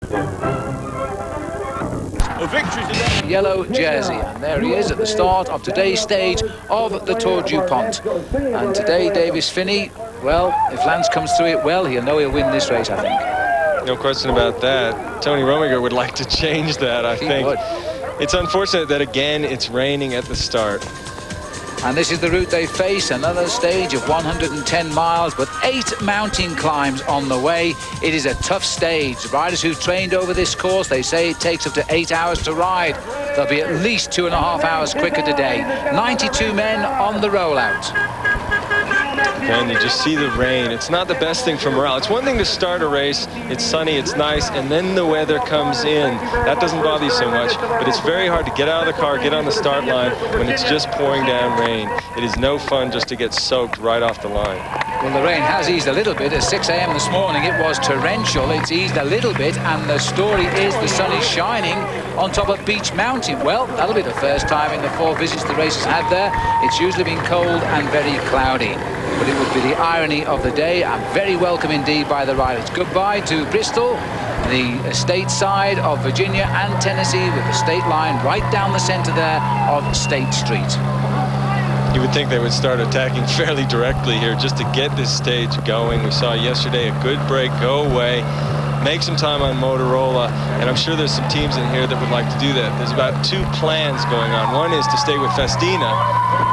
A victory today. Yellow jersey, and there he is at the start of today's stage of the Tour DuPont. And today, Davis Finney, well, if Lance comes through it well, he'll know he'll win this race, I think. No question about that. Tony Rominger would like to change that, I think. It's unfortunate that, again, it's raining at the start. And this is the route they face, another stage of 110 miles, but 8 mountain climbs on the way. It is a tough stage. Riders who've trained over this course, they say it takes up to 8 hours to ride. They'll be at least 2.5 hours quicker today. 92 men on the rollout. And you just see the rain. It's not the best thing for morale. It's one thing to start a race, it's sunny, it's nice, and then the weather comes in. That doesn't bother you so much, but it's very hard to get out of the car, get on the start line when it's just pouring down rain. It is no fun just to get soaked right off the line. Well, the rain has eased a little bit. At 6 a.m. this morning, it was torrential. It's eased a little bit, and the story is the sun is shining on top of Beach Mountain. Well, that'll be the first time in the 4 visits the race has had there. It's usually been cold and very cloudy. But it would be the irony of the day, and very welcome indeed by the riders. Goodbye to Bristol, the state side of Virginia and Tennessee, with the state line right down the center there of State Street. You would think they would start attacking fairly directly here just to get this stage going. We saw yesterday a good break, go away, make some time on Motorola, and I'm sure there's some teams in here that would like to do that. There's about 2 plans going on. One is to stay with Festina,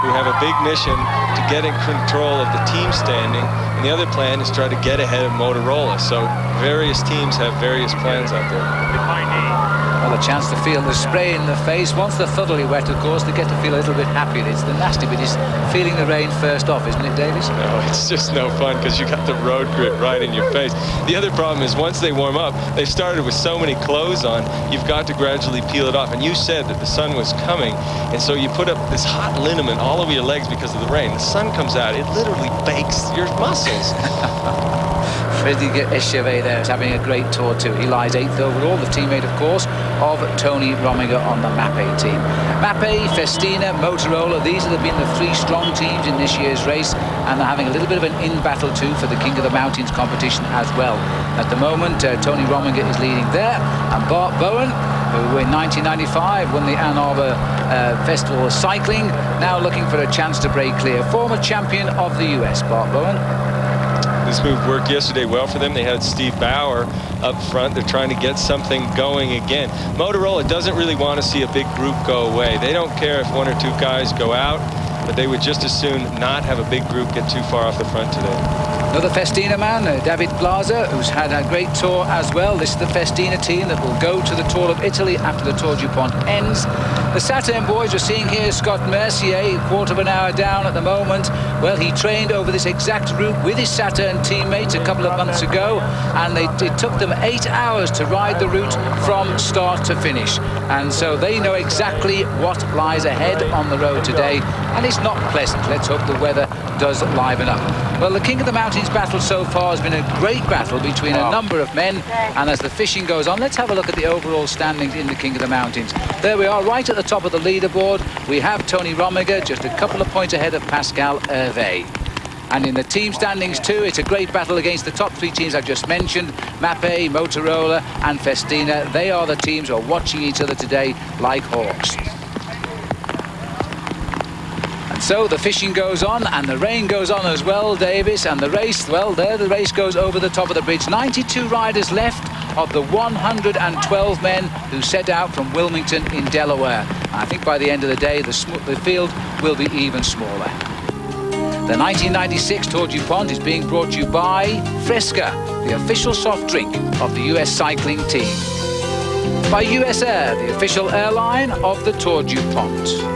who have a big mission to get in control of the team standing, and the other plan is try to get ahead of Motorola. So various teams have various plans out there. Well, a chance to feel the spray in the face. Once they're thoroughly wet, of course, they get to feel a little bit happy. It's the nasty bit is feeling the rain first off, isn't it, Davis? No, it's just no fun because you got the road grip right in your face. The other problem is once they warm up, they've started with so many clothes on, you've got to gradually peel it off. And you said that the sun was coming, and so you put up this hot liniment all over your legs because of the rain. The sun comes out, it literally bakes your muscles. Federico Echave there is having a great tour too. He lies 8th overall, the teammate, of course, of Tony Rominger on the Mapei team. Mapei, Festina, Motorola, these have been the 3 strong teams in this year's race, and they're having a little bit of an in-battle too for the King of the Mountains competition as well. At the moment, Tony Rominger is leading there, and Bart Bowen, who in 1995 won the Ann Arbor Festival of Cycling, now looking for a chance to break clear. Former champion of the US, Bart Bowen. This move worked yesterday well for them. They had Steve Bauer up front. They're trying to get something going again. Motorola doesn't really want to see a big group go away. They don't care if 1 or 2 guys go out, but they would just as soon not have a big group get too far off the front today. Another Festina man, David Plaza, who's had a great tour as well. This is the Festina team that will go to the Tour of Italy after the Tour DuPont ends. The Saturn boys we're seeing here, Scott Mercier, a quarter of an hour down at the moment. Well, he trained over this exact route with his Saturn teammates a couple of months ago, and it took them 8 hours to ride the route from start to finish. And so they know exactly what lies ahead on the road today, and it's not pleasant. Let's hope the weather does liven up. Well, the King of the Mountains battle so far has been a great battle between a number of men, and as the fishing goes on, let's have a look at the overall standings in the King of the Mountains. There we are, right at the top of the leaderboard. We have Tony Rominger just a couple of points ahead of Pascal Herve. And in the team standings too, it's a great battle against the top 3 teams I've just mentioned, Mapei, Motorola and Festina. They are the teams who are watching each other today like hawks. So the fishing goes on and the rain goes on as well, Davis, and the race, well, there the race goes over the top of the bridge. 92 riders left of the 112 men who set out from Wilmington in Delaware. I think by the end of the day, the field will be even smaller. The 1996 Tour DuPont is being brought to you by Fresca, the official soft drink of the US cycling team. By US Air, the official airline of the Tour DuPont.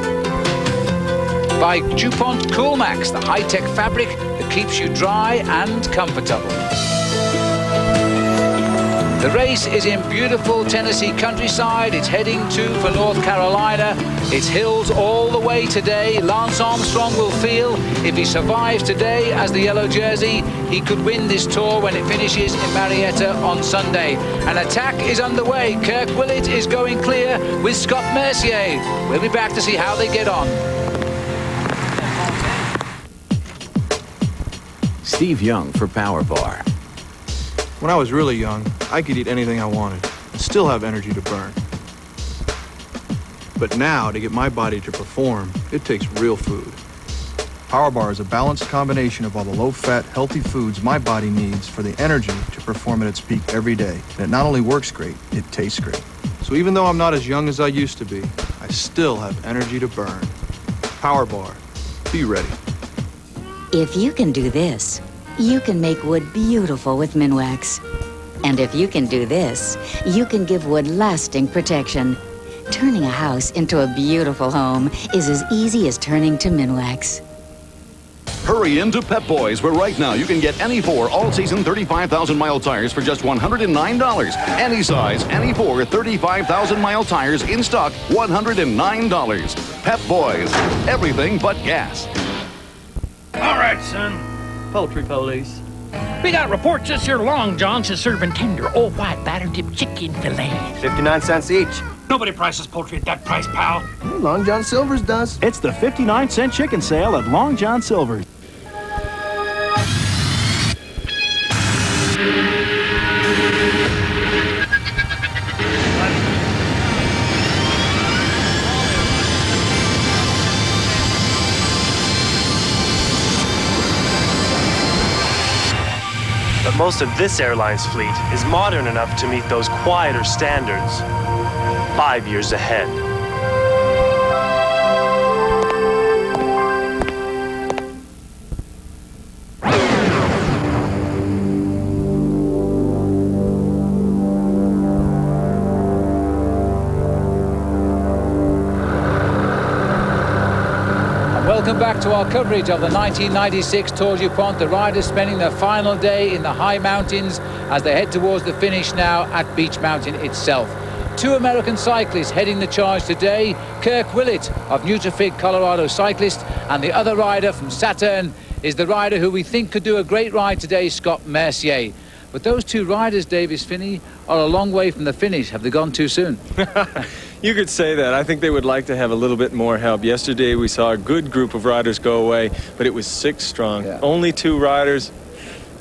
By DuPont Coolmax, the high-tech fabric that keeps you dry and comfortable. The race is in beautiful Tennessee countryside. It's heading for North Carolina. It's hills all the way today. Lance Armstrong will feel if he survives today as the yellow jersey, he could win this tour when it finishes in Marietta on Sunday. An attack is underway. Kirk Willett is going clear with Scott Mercier. We'll be back to see how they get on. Steve Young for Power Bar. When I was really young, I could eat anything I wanted. and still have energy to burn. But now, to get my body to perform, it takes real food. Power Bar is a balanced combination of all the low-fat, healthy foods my body needs for the energy to perform at its peak every day. And it not only works great, it tastes great. So even though I'm not as young as I used to be, I still have energy to burn. Power Bar. Be ready. If you can do this, you can make wood beautiful with Minwax. And if you can do this, you can give wood lasting protection. Turning a house into a beautiful home is as easy as turning to Minwax. Hurry into Pep Boys, where right now you can get any 4 all-season 35,000-mile tires for just $109. Any size, any 4 35,000-mile tires in stock, $109. Pep Boys, everything but gas. All right, son. Poultry police. We got reports this here Long John's is serving tender, old white batter-dipped chicken fillets. 59 cents each. Nobody prices poultry at that price, pal. Long John Silver's does. It's the 59-cent chicken sale at Long John Silver's. But most of this airline's fleet is modern enough to meet those quieter standards. 5 years ahead. Welcome back to our coverage of the 1996 Tour DuPont. The riders spending their final day in the high mountains as they head towards the finish now at Beech Mountain itself. 2 American cyclists heading the charge today. Kirk Willett of Nutrafig Colorado Cyclist, and the other rider from Saturn is the rider who we think could do a great ride today, Scott Mercier. But those 2 riders, Davis Finney, are a long way from the finish. Have they gone too soon? You could say that. I think they would like to have a little bit more help. Yesterday we saw a good group of riders go away, but it was 6 strong. Yeah. Only 2 riders.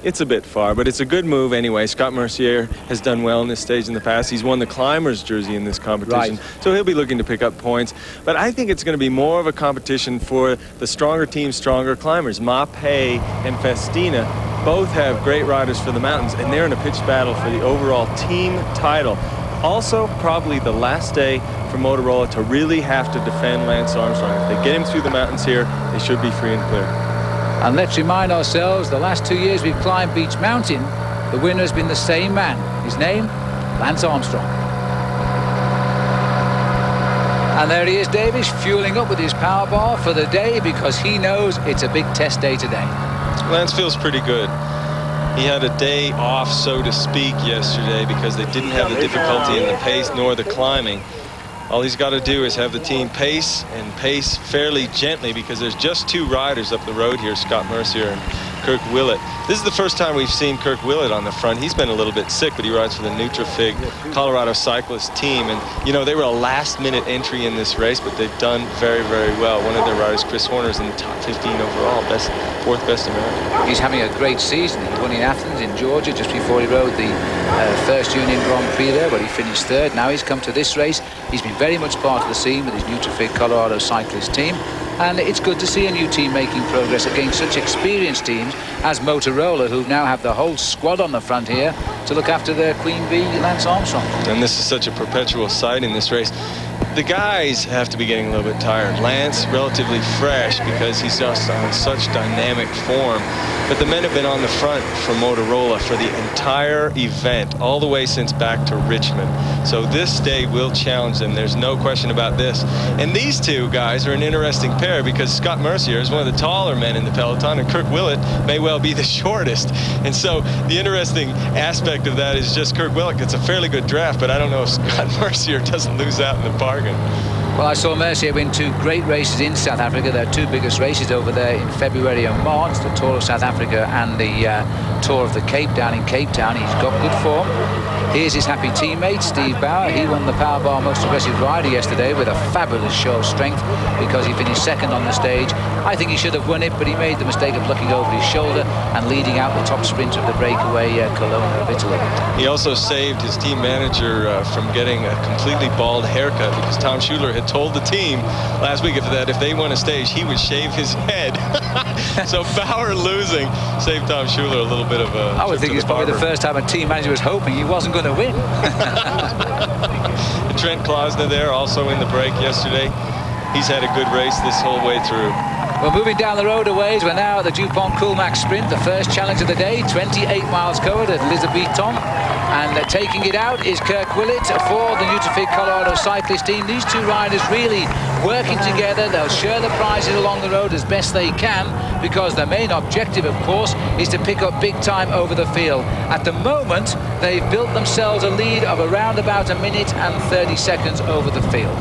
It's a bit far, but it's a good move anyway. Scott Mercier has done well in this stage in the past. He's won the Climbers jersey in this competition, so he'll be looking to pick up points. But I think it's going to be more of a competition for the stronger team, stronger climbers. Mape and Festina both have great riders for the mountains, and they're in a pitched battle for the overall team title. Also, probably the last day for Motorola to really have to defend Lance Armstrong. If they get him through the mountains here, they should be free and clear. And let's remind ourselves, the last 2 years we've climbed Beech Mountain, the winner has been the same man. His name, Lance Armstrong. And there he is, Davis, fueling up with his power bar for the day because he knows it's a big test day today. Lance feels pretty good. He had a day off, so to speak, yesterday because they didn't have the difficulty in the pace nor the climbing. All he's got to do is have the team pace and pace fairly gently because there's just 2 riders up the road here, Scott Mercier and Kirk Willett. This is the first time we've seen Kirk Willett on the front. He's been a little bit sick, but he rides for the Nutrafig Colorado Cyclist team. And, you know, they were a last-minute entry in this race, but they've done very, very well. One of their riders, Chris Horner, is in the top 15 overall, 4th best American. He's having a great season. He won in Athens in Georgia just before he rode the first Union Grand Prix there, where he finished 3rd. Now he's come to this race. He's been very much part of the scene with his Nutrafig Colorado Cyclist team. And it's good to see a new team making progress against such experienced teams as Motorola, who now have the whole squad on the front here to look after their Queen Bee, Lance Armstrong. And this is such a perpetual sight in this race. The guys have to be getting a little bit tired. Lance, relatively fresh because he's just on such dynamic form. But the men have been on the front for Motorola for the entire event, all the way since back to Richmond. So this day will challenge them. There's no question about this. And these 2 guys are an interesting pair because Scott Mercier is one of the taller men in the peloton, and Kirk Willett may well be the shortest. And so the interesting aspect of that is just Kirk Willett gets a fairly good draft, but I don't know if Scott Mercier doesn't lose out in the bargain. Well, I saw Mercier win 2 great races in South Africa. Their 2 biggest races over there in February and March, the Tour of South Africa and the Tour of the Cape down in Cape Town. He's got good form. Here's his happy teammate, Steve Bauer. He won the Powerball Most Aggressive Rider yesterday with a fabulous show of strength because he finished second on the stage. I think he should have won it, but he made the mistake of looking over his shoulder and leading out the top sprint of the breakaway Colonna of Italy. He also saved his team manager from getting a completely bald haircut because Tom Schuler had told the team last week that if they won a stage, he would shave his head. So Bauer losing saved Tom Schuler a little bit of a I would think it's probably the first time a team manager was hoping he wasn't going to win. Trent Klausner there also in the break yesterday. He's had a good race this whole way through. Well, moving down the road a ways, we're now at the DuPont Coolmax Sprint, the first challenge of the day, 28 miles covered at Elizabethton. And taking it out is Kirk Willett for the Nutrifig Colorado cyclist team. These two riders really working together. They'll share the prizes along the road as best they can because their main objective, of course, is to pick up big time over the field. At the moment, they've built themselves a lead of around about 1 minute and 30 seconds over the field.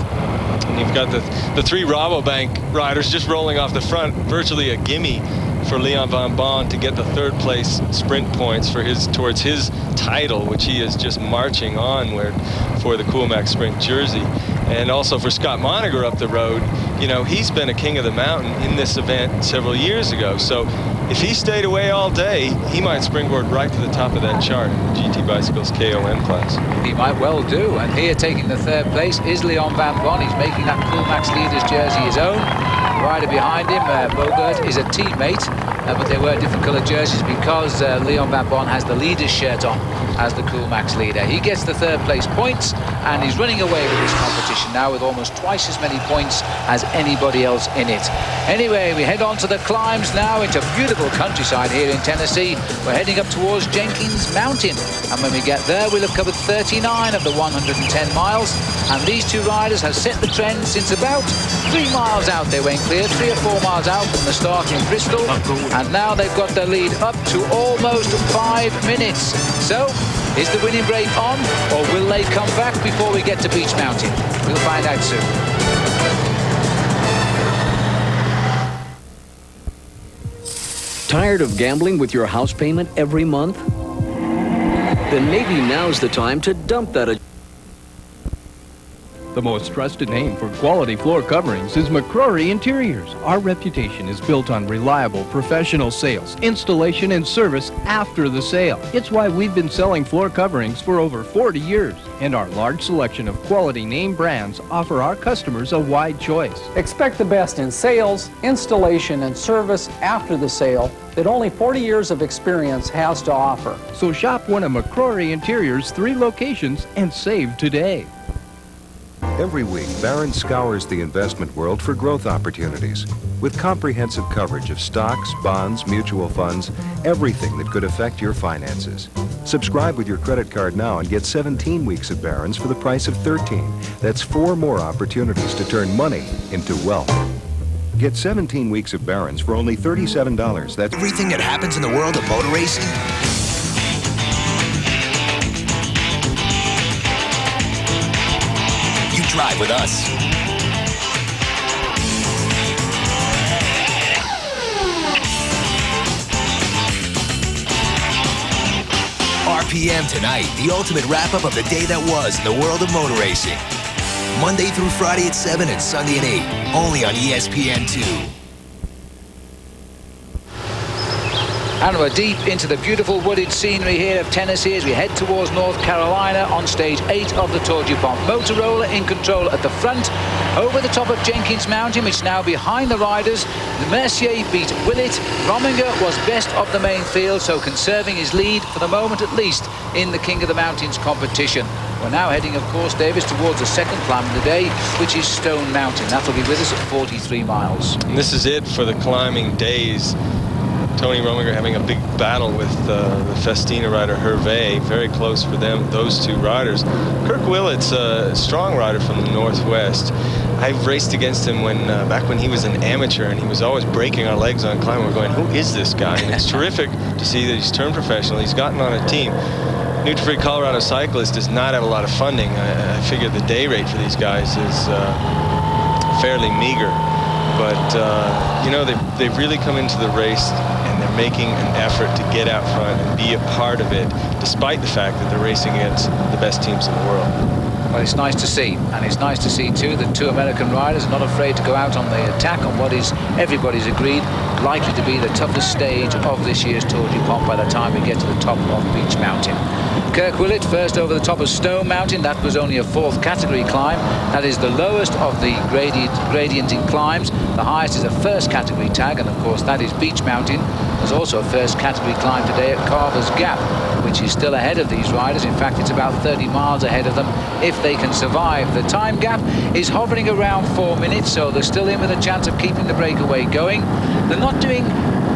And you've got the three Rabobank riders just rolling off the front, virtually a gimme for Leon Van Bon to get the third place sprint points for towards his title, which he is just marching onward for the Coolmax Sprint jersey. And also for Scott Mercier up the road, you know, he's been a king of the mountain in this event several years ago. So if he stayed away all day, he might springboard right to the top of that chart in the GT Bicycles KOM class. He might well do. And here taking the third place is Leon Van Bon. He's making that Coolmax leader's jersey his own. The rider behind him, Bogert, is a teammate, but they wear different coloured jerseys because Leon Van Bon has the leader's shirt on as the Coolmax leader. He gets the third place points and he's running away with this competition now with almost twice as many points as anybody else in it. Anyway, we head on to the climbs now into beautiful countryside here in Tennessee. We're heading up towards Jenkins Mountain, and when we get there we'll have covered 39 of the 110 miles, and these two riders have set the trend since about 3 miles out. They went clear 3 or 4 miles out from the start in Bristol, and now they've got their lead up to almost 5 minutes. So is the winning break on, or will they come back before we get to Beach Mountain? We'll find out soon. Tired of gambling with your house payment every month? Then maybe now's the time to dump that. The most trusted name for quality floor coverings is McCrory Interiors. Our reputation is built on reliable professional sales, installation, and service after the sale. It's why we've been selling floor coverings for over 40 years. And our large selection of quality name brands offer our customers a wide choice. Expect the best in sales, installation, and service after the sale that only 40 years of experience has to offer. So shop one of McCrory Interiors' 3 locations and save today. Every week, Barron scours the investment world for growth opportunities. With comprehensive coverage of stocks, bonds, mutual funds, everything that could affect your finances. Subscribe with your credit card now and get 17 weeks of Barron's for the price of 13. That's 4 more opportunities to turn money into wealth. Get 17 weeks of Barron's for only $37. That's everything that happens in the world of motor racing. Drive with us. RPM tonight, the ultimate wrap-up of the day that was in the world of motor racing. Monday through Friday at 7 and Sunday at 8, only on ESPN2. And we're deep into the beautiful wooded scenery here of Tennessee as we head towards North Carolina on stage 8 of the Tour DuPont. Motorola in control at the front, over the top of Jenkins Mountain, which is now behind the riders. Mercier beat Willett. Rominger was best of the main field, so conserving his lead for the moment at least in the King of the Mountains competition. We're now heading, of course, Davis, towards the second climb of the day, which is Stone Mountain. That'll be with us at 43 miles. And this is it for the climbing days. Tony Rominger having a big battle with the Festina rider Herve. Very close for them, those two riders. Kirk Willett's a strong rider from the Northwest. I raced against him when back when he was an amateur, and he was always breaking our legs on climbing. We're going, who is this guy? And it's terrific to see that he's turned professional. He's gotten on a team. Nutrifig Colorado Cyclist does not have a lot of funding. I figure the day rate for these guys is fairly meager. But, you know, they've really come into the race, and they're making an effort to get out front and be a part of it, despite the fact that they're racing against the best teams in the world. Well, it's nice to see, and it's nice to see too that two American riders are not afraid to go out on the attack on what is, everybody's agreed, likely to be the toughest stage of this year's Tour DuPont by the time we get to the top of Beach Mountain. Kirk Willett first over the top of Stone Mountain. That was only a 4th category climb. That is the lowest of the gradient in climbs. The highest is a 1st category tag, and of course that is Beach Mountain. There's also a 1st category climb today at Carver's Gap, which is still ahead of these riders. In fact, it's about 30 miles ahead of them if they can survive. The time gap is hovering around 4 minutes, so they're still in with a chance of keeping the breakaway going. They're not doing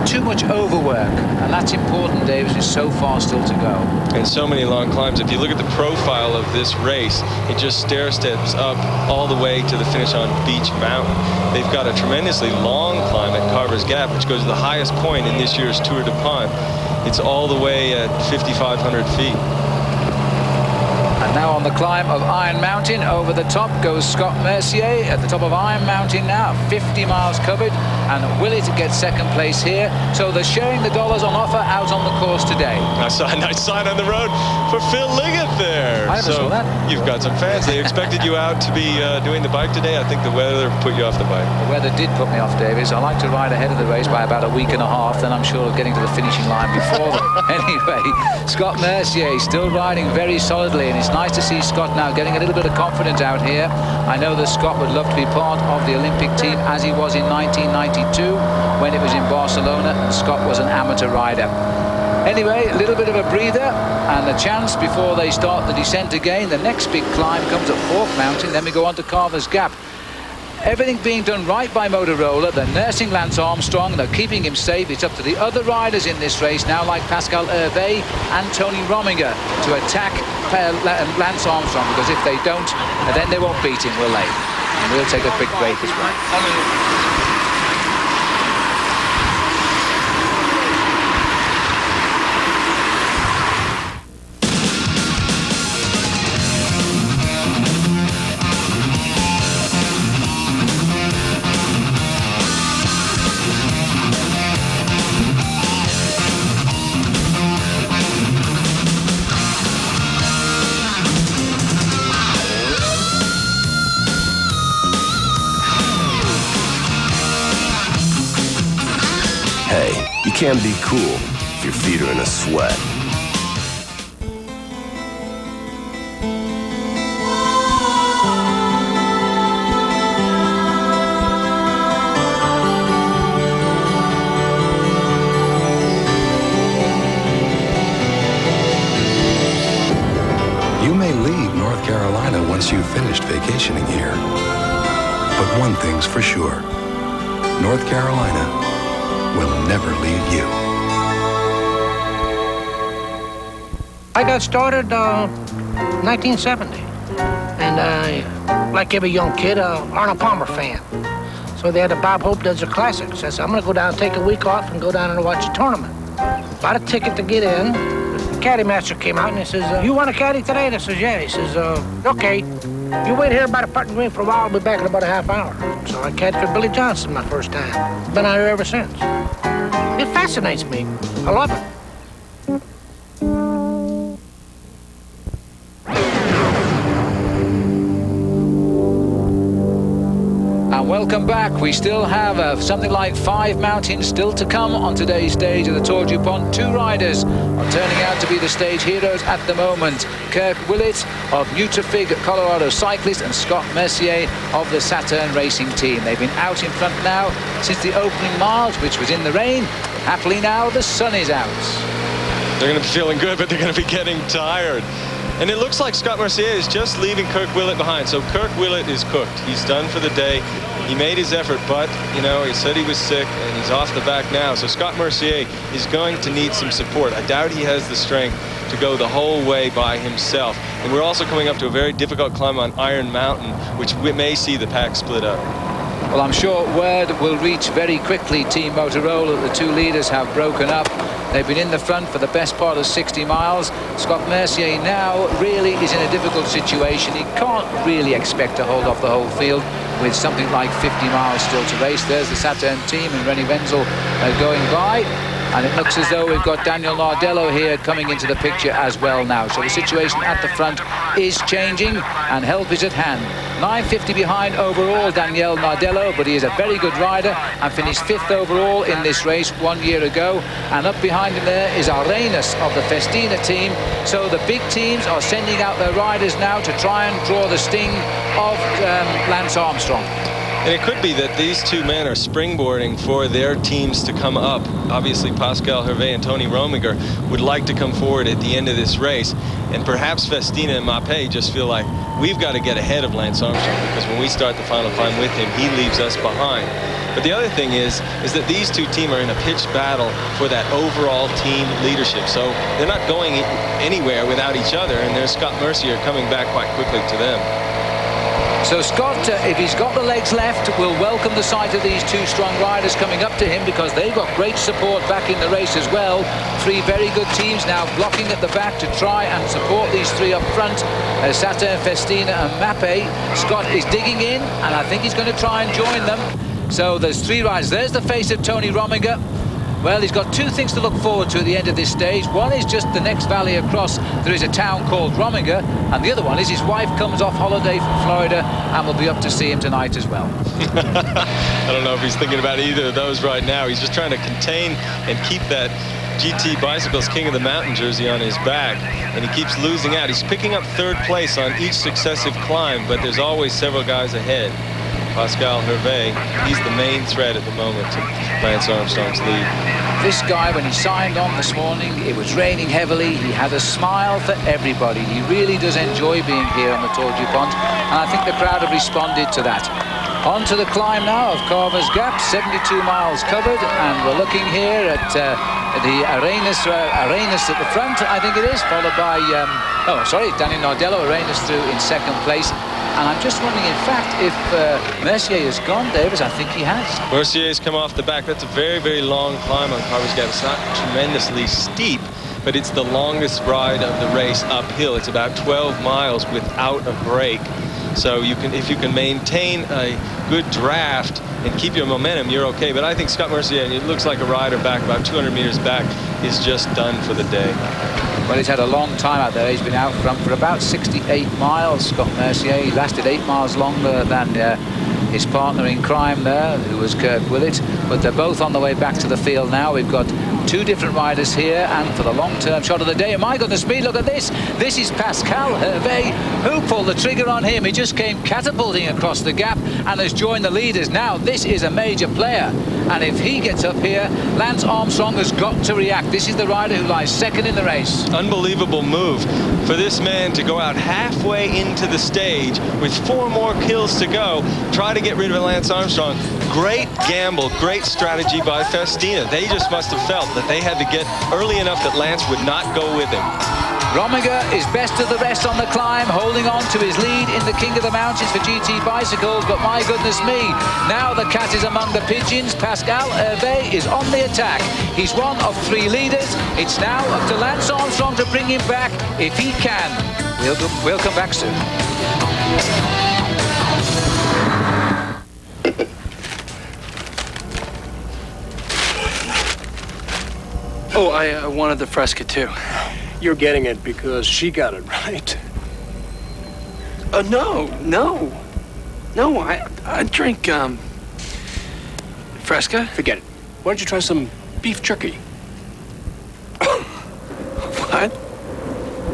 too much overwork, and that's important, Davis. There's so far still to go. And so many long climbs. If you look at the profile of this race, it just stair steps up all the way to the finish on Beach Mountain. They've got a tremendously long climb at Carver's Gap, which goes to the highest point in this year's Tour DuPont. It's all the way at 5,500 feet. And now on the climb of Iron Mountain, over the top goes Scott Mercier at the top of Iron Mountain now, 50 miles covered, and Willett gets 2nd place here. So they're sharing the dollars on offer out on the course today. I saw a nice sign on the road for Phil Liggett there. I never saw that. You've got some fans. They expected you out to be doing the bike today. I think the weather put you off the bike. The weather did put me off, Davis. I like to ride ahead of the race by about a week and a half, then I'm sure of getting to the finishing line before them. Anyway, Scott Mercier still riding very solidly, and it's nice to see Scott now getting a little bit of confidence out here. I know that Scott would love to be part of the Olympic team as he was in 1992 when it was in Barcelona, and Scott was an amateur rider. Anyway, a little bit of a breather and a chance before they start the descent again. The next big climb comes at Fork Mountain, then we go on to Carver's Gap. Everything being done right by Motorola. They're nursing Lance Armstrong. They're keeping him safe. It's up to the other riders in this race now, like Pascal Herve and Tony Rominger, to attack Lance Armstrong, because if they don't, then they won't beat him, will they? And we'll take a quick break as well. You can be cool if your feet are in a sweat. You may leave North Carolina once you've finished vacationing here. But one thing's for sure. North Carolina will never leave you. I got started 1970, and like every young kid, Arnold Palmer fan. So they had a Bob Hope Does the Classics. I said, I'm gonna go down, take a week off, and go down and watch the tournament. Bought a ticket to get in. The caddy master came out and he says, you want a caddy today? And I says, yeah. He says, okay. You wait here by the putting green for a while. I'll be back in about a half hour. So I caddied for Billy Johnson my first time. Been out here ever since. It fascinates me. I love it. And welcome back. We still have something like 5 mountains still to come on today's stage of the Tour DuPont. 2 riders are turning out to be the stage heroes at the moment. Kirk Willett of Nutrafig Colorado Cyclist and Scott Mercier of the Saturn Racing Team. They've been out in front now since the opening miles, which was in the rain. Happily now the sun is out. They're going to be feeling good, but they're going to be getting tired. And it looks like Scott Mercier is just leaving Kirk Willett behind. So Kirk Willett is cooked. He's done for the day. He made his effort, but, you know, he said he was sick, and he's off the back now. So Scott Mercier is going to need some support. I doubt he has the strength to go the whole way by himself. And we're also coming up to a very difficult climb on Iron Mountain, which we may see the pack split up. Well, I'm sure word will reach very quickly, Team Motorola. The 2 leaders have broken up. They've been in the front for the best part of 60 miles. Scott Mercier now really is in a difficult situation. He can't really expect to hold off the whole field with something like 50 miles still to race. There's the Saturn team and Rennie Wenzel going by. And it looks as though we've got Daniel Nardello here coming into the picture as well now. So the situation at the front is changing and help is at hand. 9:50 behind overall Daniel Nardello, but he is a very good rider and finished 5th overall in this race 1 year ago. And up behind him there is Arenas of the Festina team. So the big teams are sending out their riders now to try and draw the sting of Lance Armstrong. And it could be that these two men are springboarding for their teams to come up. Obviously, Pascal, Herve, and Tony Rominger would like to come forward at the end of this race. And perhaps Festina and Mape just feel like we've got to get ahead of Lance Armstrong, because when we start the final climb with him, he leaves us behind. But the other thing is that these two teams are in a pitched battle for that overall team leadership. So they're not going anywhere without each other. And there's Scott Mercier coming back quite quickly to them. So Scott, if he's got the legs left, will welcome the sight of these two strong riders coming up to him, because they've got great support back in the race as well. 3 very good teams now blocking at the back to try and support these 3 up front. Saturn, Festina and Mape. Scott is digging in, and I think he's going to try and join them. So there's 3 riders. There's the face of Tony Rominger. Well, he's got 2 things to look forward to at the end of this stage. One is just the next valley across, there is a town called Rominger, and the other one is his wife comes off holiday from Florida and will be up to see him tonight as well. I don't know if he's thinking about either of those right now. He's just trying to contain and keep that GT Bicycles King of the Mountain jersey on his back, and he keeps losing out. He's picking up 3rd place on each successive climb, but there's always several guys ahead. Pascal Herve, he's the main threat at the moment to Lance Armstrong's lead. This guy, when he signed on this morning, it was raining heavily. He had a smile for everybody. He really does enjoy being here on the Tour DuPont, and I think the crowd have responded to that. On to the climb now of Carver's Gap, 72 miles covered, and we're looking here at the Arenas at the front, I think it is, followed by, Daniel Nardello, Arenas through in 2nd place. And I'm just wondering, in fact, if Mercier has gone, Davis. I think he has. Mercier's come off the back. That's a very, very long climb on Carver's Gap. It's not tremendously steep, but it's the longest ride of the race uphill. It's about 12 miles without a break. So if you can maintain a good draft and keep your momentum, you're okay. But I think Scott Mercier, and it looks like a rider back about 200 meters back, is just done for the day. Well, he's had a long time out there. He's been out front for about 68 miles, Scott Mercier. He lasted 8 miles longer than his partner in crime there, who was Kirk Willett. But they're both on the way back to the field now. We've got 2 different riders here, and for the long-term shot of the day, and my goodness me, look at this. This is Pascal Herve. Who pulled the trigger on him? He just came catapulting across the gap and has joined the leaders. Now, this is a major player, and if he gets up here, Lance Armstrong has got to react. This is the rider who lies 2nd in the race. Unbelievable move for this man to go out halfway into the stage with 4 more kills to go, try to get rid of Lance Armstrong. Great gamble, great strategy by Festina. They just must have felt that they had to get early enough that Lance would not go with him. Rominger is best of the rest on the climb, holding on to his lead in the King of the Mountains for GT Bicycles, but my goodness me, now the cat is among the pigeons. Pascal Herve is on the attack. He's one of 3 leaders. It's now up to Lance Armstrong to bring him back if he can. We'll come back soon. Oh, I wanted the Fresca too. You're getting it because she got it right. No, I drink, Fresca. Forget it. Why don't you try some beef jerky? What?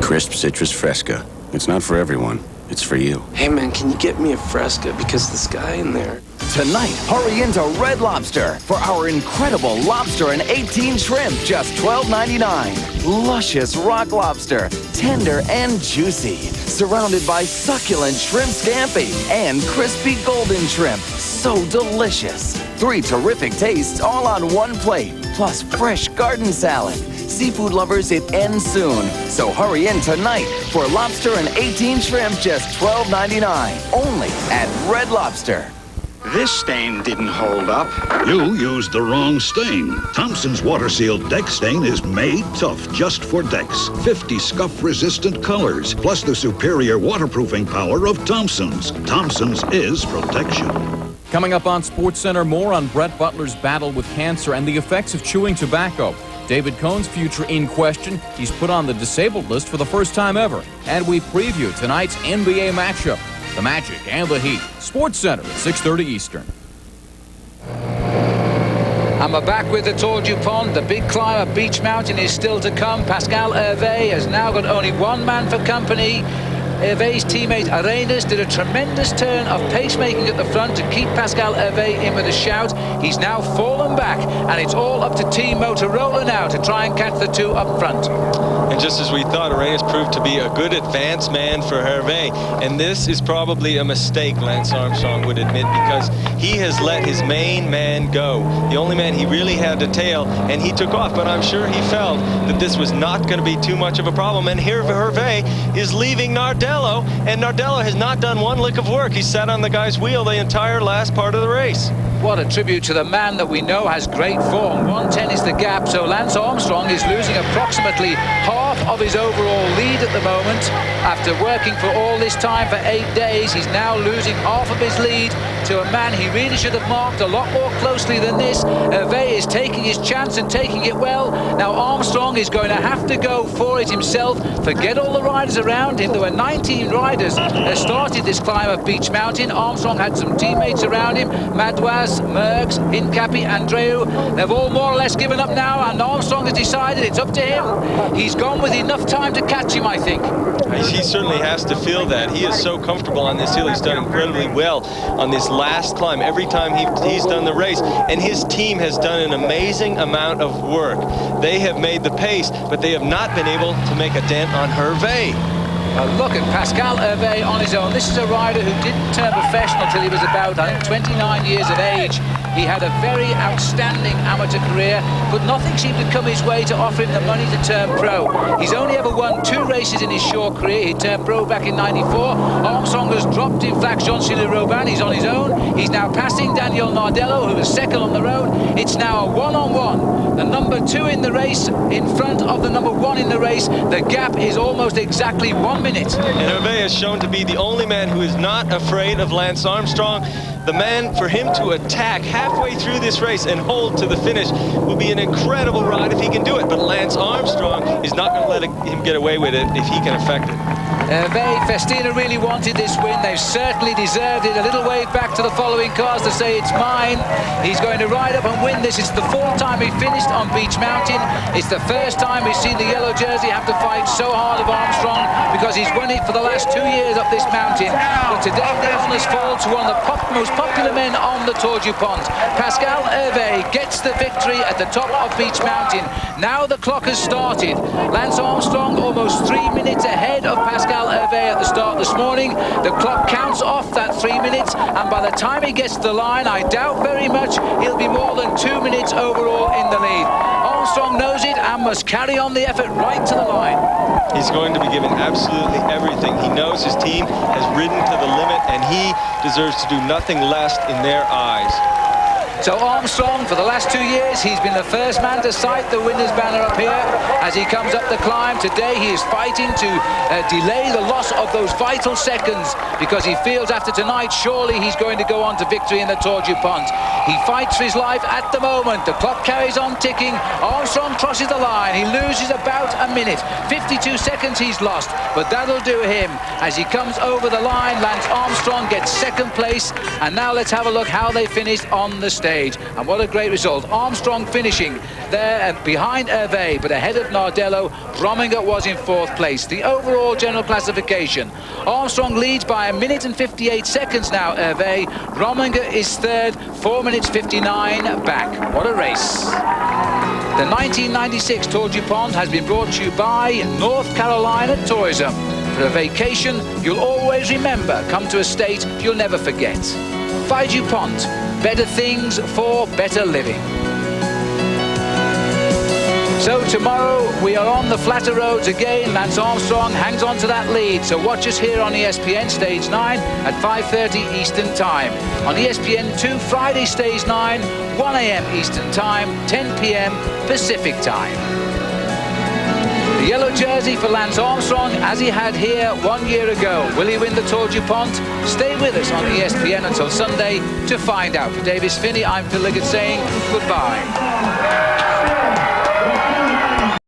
Crisp citrus Fresca. It's not for everyone. It's for you. Hey, man, can you get me a Fresca? Because this guy in there... Tonight, hurry into Red Lobster for our incredible lobster and 18 shrimp, just $12.99. Luscious rock lobster, tender and juicy, surrounded by succulent shrimp scampi and crispy golden shrimp. So delicious. 3 terrific tastes all on one plate, plus fresh garden salad. Seafood lovers, it ends soon. So hurry in tonight for lobster and 18 shrimp, just $12.99. Only at Red Lobster. This stain didn't hold up. You used the wrong stain. Thompson's water-sealed deck stain is made tough just for decks. 50 scuff-resistant colors, plus the superior waterproofing power of Thompson's. Thompson's is protection. Coming up on SportsCenter, more on Brett Butler's battle with cancer and the effects of chewing tobacco. David Cohn's future in question. He's put on the disabled list for the first time ever. And we preview tonight's NBA matchup. The Magic and the Heat. SportsCenter at 6:30 Eastern. And we're back with the Tour DuPont. The big climb of Beach Mountain is still to come. Pascal Herve has now got only one man for company. Herve's teammate Arenas did a tremendous turn of pacemaking at the front to keep Pascal Herve in with a shout. He's now fallen back, and it's all up to Team Motorola now to try and catch the two up front. And just as we thought, Arenas proved to be a good advance man for Herve. And this is probably a mistake, Lance Armstrong would admit, because he has let his main man go. The only man he really had to tail, and he took off. But I'm sure he felt that this was not going to be too much of a problem. And here Herve is leaving Nardello, and Nardello has not done one lick of work. He sat on the guy's wheel the entire last part of the race. What a tribute to the man that we know has great form. 1:10 is the gap, so Lance Armstrong is losing approximately half of his overall lead at the moment. After working for all this time for 8 days, he's now losing half of his lead to a man he really should have marked a lot more closely than this. Herve is taking his chance and taking it well. Now Armstrong is going to have to go for it himself. Forget all the riders around him. There were 19 riders that started this climb of Beach Mountain. Armstrong had some teammates around him. Madouas, Merckx, Hincapie, Andreu. They've all more or less given up now, and Armstrong has decided it's up to him. He's gone with enough time to catch him, I think. He certainly has to feel that. He is so comfortable on this hill. He's done incredibly well on this last climb every time he's done the race. And his team has done an amazing amount of work. They have made the pace, but they have not been able to make a dent on Herve. Look at Pascal Herve on his own. This is a rider who didn't turn professional until he was about, I think, 29 years of age. He had a very outstanding amateur career, but nothing seemed to come his way to offer him the money to turn pro. He's only ever won 2 races in his short career. He turned pro back in '94. Armstrong has dropped in fact Jean-Philippe He's on his own. He's now passing Daniel Nardello, who was second on the road. It's now a one-on-one. The number 2 in the race in front of the number 1 in the race. The gap is almost exactly 1 minute. And Herve has shown to be the only man who is not afraid of Lance Armstrong. The man, for him to attack halfway through this race and hold to the finish will be an incredible ride if he can do it. But Lance Armstrong is not going to let him get away with it if he can affect it. Festina really wanted this win. They've certainly deserved it. A little wave back to the following cars to say it's mine. He's going to ride up and win this. It's the 4th time he finished on Beach Mountain. It's the first time we've seen the yellow jersey have to fight so hard of Armstrong, because he's won it for the last 2 years up this mountain. But today the honours fall to one of the most popular men on the Tour DuPont. Pascal Herve gets the victory at the top of Beach Mountain. Now the clock has started. Lance Armstrong almost 3 minutes ahead of Pascal Herve at the start this morning. The clock counts off that 3 minutes, and by the time he gets to the line, I doubt very much he'll be more than 2 minutes overall in the lead. Armstrong knows it and must carry on the effort right to the line. He's going to be given absolutely everything. He knows his team has ridden to the limit, and he deserves to do nothing less in their eyes. So Armstrong, for the last 2 years, he's been the first man to sight the winner's banner up here as he comes up the climb. Today he is fighting to delay the loss of those vital seconds, because he feels after tonight surely he's going to go on to victory in the Tour DuPont. He fights for his life at the moment. The clock carries on ticking. Armstrong crosses the line. He loses about a minute. 52 seconds he's lost, but that'll do him. As he comes over the line, Lance Armstrong gets 2nd place. And now let's have a look how they finished on the stage. And what a great result. Armstrong finishing there behind Herve, but ahead of Nardello. Rominger was in 4th place. The overall general classification: Armstrong leads by 1 minute and 58 seconds now. Herve. Rominger is 3rd, 4 minutes 59 back. What a race. The 1996 Tour DuPont has been brought to you by North Carolina Tourism. For a vacation you'll always remember, come to a state you'll never forget. By DuPont, better things for better living. So tomorrow we are on the flatter roads again. Lance Armstrong hangs on to that lead. So watch us here on ESPN Stage 9 at 5:30 Eastern Time. On ESPN 2 Friday Stage 9, 1 a.m. Eastern Time, 10 p.m. Pacific Time. The yellow jersey for Lance Armstrong, as he had here 1 year ago. Will he win the Tour DuPont? Stay with us on ESPN until Sunday to find out. For Davis Finney, I'm Phil Liggett saying goodbye.